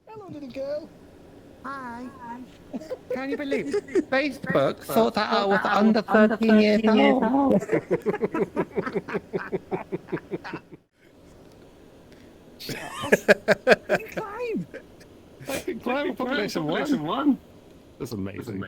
Hello, little girl. Hi. Can you believe Facebook thought that I was under 13 years old? Climb. I can climb population 1. That's amazing.